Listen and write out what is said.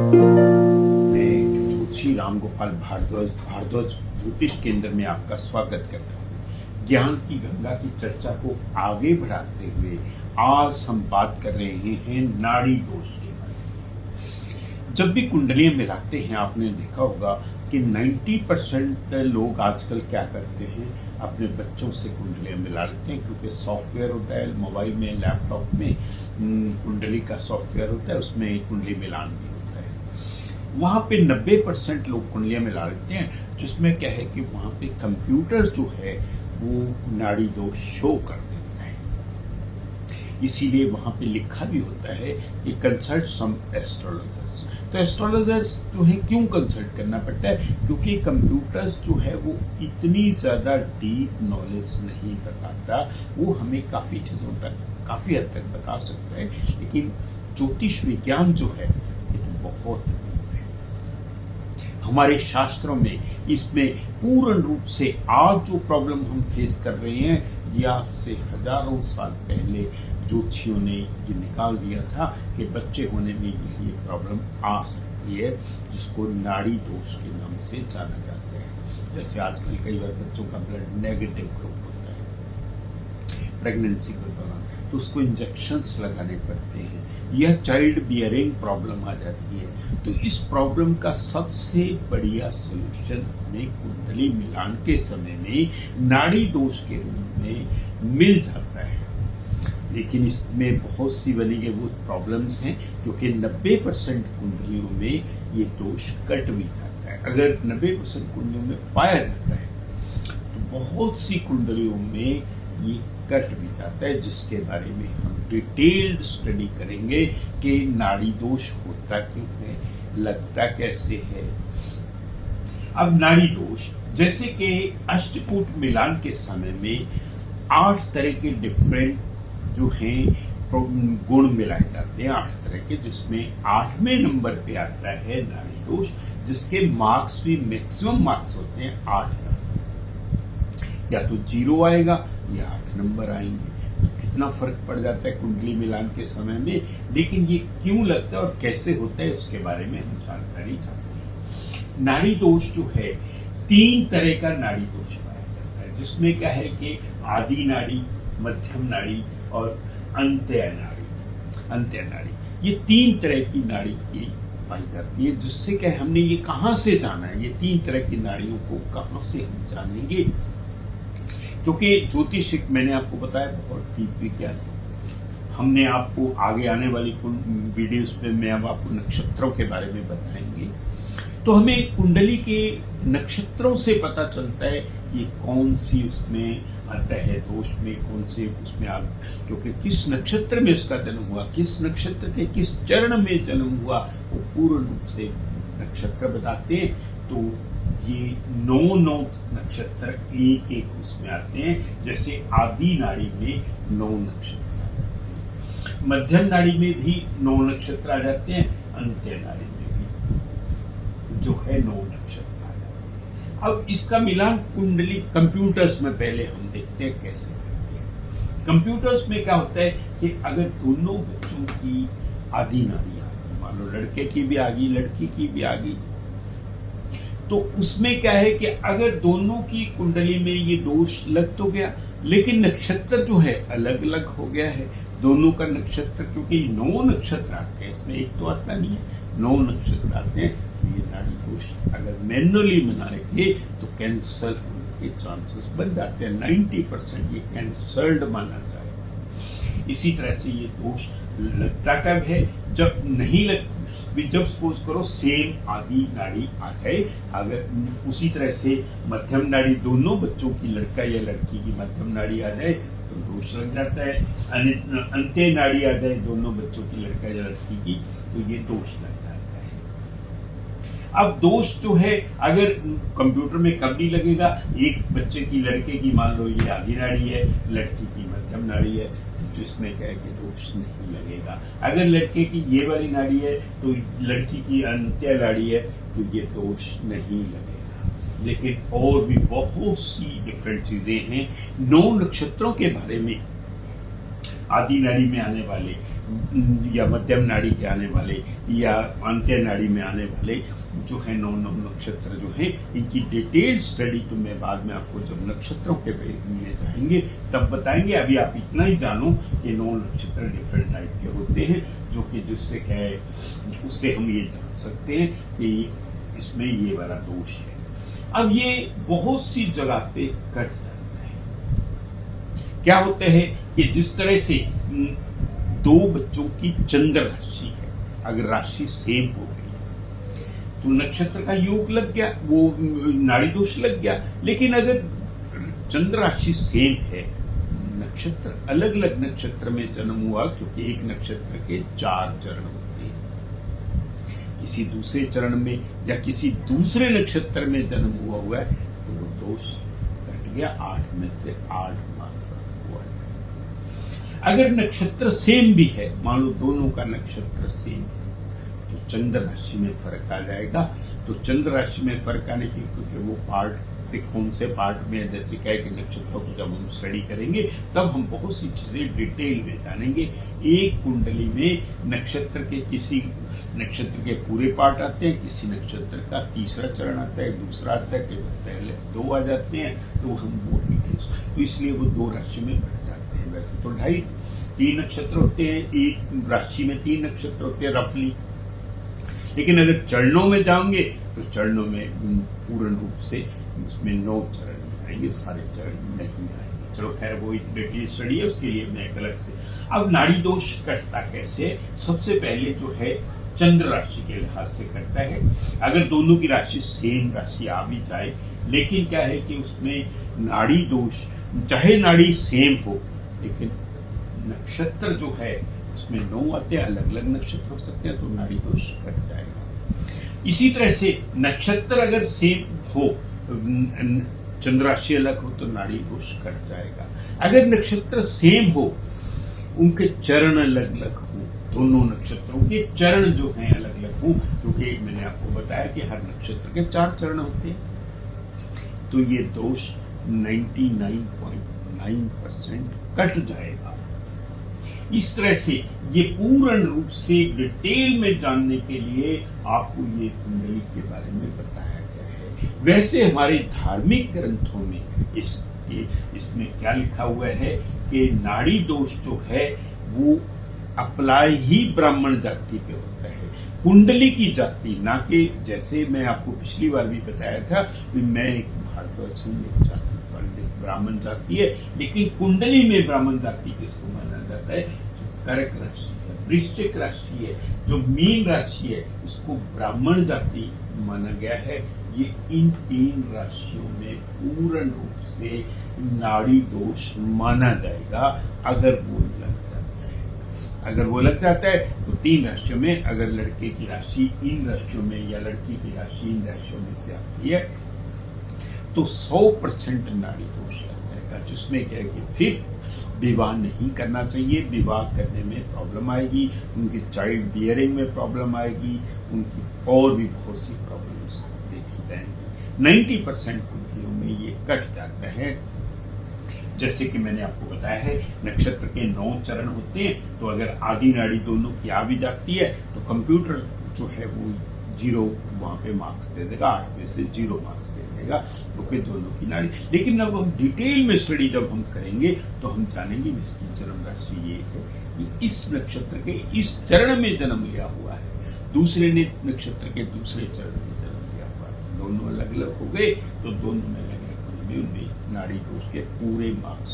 मैं ज्योतिषी रामगोपाल भारद्वाज ज्योतिष केंद्र में आपका स्वागत करता हूँ। ज्ञान की गंगा की चर्चा को आगे बढ़ाते हुए आज हम बात कर रहे हैं नाड़ी दोष के बारे में। जब भी कुंडलियां मिलाते हैं, आपने देखा होगा कि 90% लोग आजकल क्या करते हैं, अपने बच्चों से कुंडलियां मिला लेते हैं, क्योंकि सॉफ्टवेयर होता है मोबाइल में, लैपटॉप में कुंडली का सॉफ्टवेयर होता है, उसमें कुंडली मिलान भी होता है। वहां पे 90% लोग कुंडलियां मिला लेते हैं, जिसमें क्या है कि वहां पे कंप्यूटर्स जो है वो नाड़ी दोष शो कर देता है। इसीलिए वहां पे लिखा भी होता है कि कंसल्ट सम एस्ट्रोलॉजर्स। तो एस्ट्रोलॉजर्स जो है क्यों कंसल्ट करना पड़ता है? क्योंकि कंप्यूटर्स जो है वो इतनी ज्यादा डीप नॉलेज नहीं बताता। वो हमें काफी चीजों तक, काफी हद तक बता सकता है, लेकिन ज्योतिष विज्ञान जो है ये तो बहुत डीप है। हमारे शास्त्रों में इसमें पूर्ण रूप से आज जो प्रॉब्लम हम फेस कर रहे हैं, ये आज से हजारों साल पहले ज्योतिषियों ने ये निकाल दिया था कि बच्चे होने में ये प्रॉब्लम आ सकती है, जिसको नाड़ी दोष के नाम से जाना जाता है। जैसे आजकल कई बार बच्चों का ब्लड नेगेटिव ग्रुप होता है प्रेगनेंसी के दौरान, तो उसको इंजेक्शंस लगाने पड़ते हैं, यह चाइल्ड बियरिंग प्रॉब्लम आ जाती है। तो इस प्रॉब्लम का सबसे बढ़िया सोल्यूशन हमें कुंडली मिलान के समय में नाड़ी दोष के रूप में मिल जाता है। लेकिन इसमें बहुत सी बनी गई वो प्रॉब्लम्स हैं, क्योंकि 90% कुंडलियों में ये दोष कट भी जाता है। अगर 90% कुंडलियों में पाया जाता है तो बहुत सी कुंडलियों में ये कट भी जाता है, जिसके बारे में हम डिटेल्ड स्टडी करेंगे कि नाड़ी दोष होता क्यों है, लगता कैसे है। अब नाड़ी दोष, जैसे कि अष्टकूट मिलान के समय में 8 तरह के डिफरेंट जो हैं गुण मिलाए जाते हैं, 8 तरह के, जिसमें 8वें नंबर पे आता है नाड़ी दोष, जिसके मार्क्स भी मैक्सिमम मार्क्स होते हैं 8 का। या तो 0 आएगा या 8 नंबर आएंगे। तो कितना फर्क पड़ जाता है कुंडली मिलान के समय में। लेकिन ये क्यों लगता है और कैसे होता है, उसके बारे में हम जानकारी चाहते हैं। नाड़ी दोष जो है 3 तरह का नाड़ी दोष पाया जाता है, जिसमें क्या है कि आदि नाड़ी, मध्यम नाड़ी और अंत्य नाड़ी। ये 3 तरह की नाड़ी की पाई जाती है। जिससे क्या हमने ये कहां से जाना है, ये 3 तरह की नाड़ियों को कहां से हम जानेंगे? क्योंकि ज्योतिष, मैंने आपको बताया, बहुत डीप विज्ञान है। हमने आपको आगे आने वाली वीडियोस में मैं अब आपको नक्षत्रों के बारे में बताएंगे। तो हमें कुंडली के नक्षत्रों से पता चलता है ये कौन सी उसमें आता है दोष में, कौन से उसमें क्योंकि किस नक्षत्र में उसका जन्म हुआ, किस नक्षत्र के किस चरण में जन्म हुआ, वो पूर्ण रूप से नक्षत्र बताते हैं। तो ये 9 नक्षत्र एक उसमें आते हैं। जैसे आदि नाड़ी में 9 नक्षत्र आ जाते हैं, मध्यम नाड़ी में भी 9 नक्षत्र आ जाते हैं, अंत्य नाड़ी में भी जो है 9 नक्षत्र। अब इसका मिलान कुंडली कंप्यूटर्स में पहले हम देखते हैं कैसे करते हैं। कंप्यूटर्स में क्या होता है कि अगर दोनों बच्चों की आदि नाड़ी आ गई, मान लो लड़के की भी आ गई, लड़की की भी आ गई, तो उसमें क्या है कि अगर दोनों की कुंडली में ये दोष लग तो गया, लेकिन नक्षत्र जो है अलग अलग हो गया है दोनों का नक्षत्र, क्योंकि 9 नक्षत्र आते हैं, इसमें एक तो आता नहीं है, 9 नक्षत्र आते हैं। ये नाड़ी दोष अगर मैनुअली बनाएंगे तो कैंसल होने के चांसेस बन जाते हैं। 90% ये कैंसल्ड माना जाएगा। इसी तरह से ये दोष लगता कब है? जब नहीं जब सपोज करो सेम आदि नाड़ी आ जाए, अगर उसी तरह से मध्यम नाड़ी दोनों बच्चों की, लड़का या लड़की की मध्यम नाड़ी आ जाए तो दोष लग जाता है। अंत्य नाड़ी आ जाए दोनों बच्चों की, लड़का या लड़की की, तो ये दोष लग जाता है। अब दोष जो है अगर कंप्यूटर में कब नहीं लगेगा, एक बच्चे की, लड़के की मान लो ये आदि नाड़ी है, लड़की की मध्यम नाड़ी है, जिसमें क्या है कि दोष नहीं लगेगा। अगर लड़के की ये वाली नाड़ी है तो लड़की की अंत्य नाड़ी है, तो ये दोष नहीं लगेगा। लेकिन और भी बहुत सी डिफरेंट चीजें हैं 9 नक्षत्रों के बारे में। आदि नाड़ी में आने वाले या मध्यम नाड़ी के आने वाले या अंत्य नाड़ी में आने वाले जो है 9 नक्षत्र जो हैं, इनकी डिटेल स्टडी तो मैं बाद में आपको जब नक्षत्रों के में जाएंगे तब बताएंगे। अभी आप इतना ही जानो कि 9 नक्षत्र डिफरेंट टाइप के होते हैं, जो कि जिससे क्या है उससे हम ये जान सकते हैं कि इसमें ये वाला दोष है। अब ये बहुत सी जगह पे कट जाता है। क्या होता है कि जिस तरह से 2 बच्चों की चंद्र राशि है, अगर राशि सेम हो गई तो नक्षत्र का योग लग गया, वो नाड़ी दोष लग गया। लेकिन अगर चंद्र राशि सेम है, नक्षत्र अलग अलग नक्षत्र में जन्म हुआ, क्योंकि एक नक्षत्र के 4 चरण होते हैं, किसी दूसरे चरण में या किसी दूसरे नक्षत्र में जन्म हुआ है तो वो दोष घट गया, 8 में से 8 मार्क्स हुआ है। अगर नक्षत्र सेम भी है, मान लो दोनों का नक्षत्र सेम है, तो चंद्र राशि में फर्क आ जाएगा। तो चंद्र राशि में फर्क आने की, क्योंकि वो पार्ट कौन से पार्ट में, जैसे क्या है कि नक्षत्रों को जब हम स्टडी करेंगे तब हम बहुत सी चीजें डिटेल में जानेंगे। एक कुंडली में नक्षत्र के किसी नक्षत्र के पूरे पार्ट आते हैं, किसी नक्षत्र का तीसरा चरण आता है, दूसरा आता है, पहले 2 आ जाते हैं, तो हम वो डिटेल्स, तो इसलिए वो 2 राशि में बढ़ जाते हैं। वैसे तो 3 नक्षत्र होते हैं, एक राशि में 3 नक्षत्र होते हैं रफली, लेकिन अगर चरणों में जाओगे तो चरणों में पूर्ण रूप से उसमें 9 चरण आएंगे, सारे चरण नहीं आएंगे। चलो खैर वो डिटेल स्टडी है, उसके लिए मैं एक अलग से। अब नाड़ी दोष कटता कैसे? सबसे पहले जो है चंद्र राशि के लिहाज से कटता है। अगर दोनों की राशि सेम राशि आ भी जाए, लेकिन क्या है कि उसमें नाड़ी दोष, चाहे नाड़ी सेम हो लेकिन नक्षत्र जो है उसमें 9 आते हैं, अलग अलग नक्षत्र हो सकते हैं, तो नाड़ी दोष कट जाएगा। इसी तरह से नक्षत्र अगर सेम हो, चंद्र राशि अलग हो, तो नाड़ी दोष कट जाएगा। अगर नक्षत्र सेम हो, उनके चरण अलग अलग हो, दोनों नक्षत्रों के चरण जो हैं अलग अलग हो, क्योंकि मैंने आपको बताया कि हर नक्षत्र के 4 चरण होते हैं, तो ये दोष 99.9% कट जाएगा। इस तरह से ये पूर्ण रूप से डिटेल में जानने के लिए आपको ये कुंडली के बारे में बताया गया है। वैसे हमारे धार्मिक ग्रंथों में इसमें क्या लिखा हुआ है कि नाड़ी दोष जो है वो अप्लाई ही ब्राह्मण जाति पे होता है, कुंडली की जाति, ना कि जैसे मैं आपको पिछली बार भी बताया था कि मैं एक भारद्वाज हूं, एक जाति ब्राह्मण जाति है, लेकिन कुंडली में ब्राह्मण जाति किसको माना जाता है? जो कर्क राशि है, वृश्चिक राशि है, जो मीन राशि है, इसको ब्राह्मण जाति माना गया है। ये इन 3 राशियों में पूर्ण रूप से नाड़ी दोष माना जाएगा अगर वो लग जाता है। अगर वो लग जाता है तो 3 राशियों में, अगर लड़के की राशि इन राशियों में या लड़की की राशि इन राशियों में से आती है तो 100% नाड़ी दोष लग जाएगा, जिसमें क्या है कि फिर विवाह नहीं करना चाहिए, विवाह करने में प्रॉब्लम आएगी, उनकी चाइल्ड बियरिंग में प्रॉब्लम आएगी, उनकी और भी बहुत सी प्रॉब्लम्स देखी जाएंगी। 90% कुंडलियों में ये कट जाता है। जैसे कि मैंने आपको बताया है, नक्षत्र के 9 चरण होते हैं, तो अगर आदि नाड़ी दोनों की आ भी जाती है तो कंप्यूटर जो है वो 0 वहां पे मार्क्स दे देगा, 8 में से 0 मार्क्स दे देगा, क्योंकि दोनों की नाड़ी। लेकिन अब हम डिटेल में स्टडी जब हम करेंगे तो हम जानेंगे इसकी जन्म राशि ये है कि इस नक्षत्र के इस चरण में जन्म लिया हुआ है, दूसरे ने नक्षत्र के दूसरे चरण में जन्म लिया हुआ है, दोनों अलग अलग हो गए, तो दोनों में अलग अलग होने में उनमें नाड़ी दोष के पूरे मार्क्स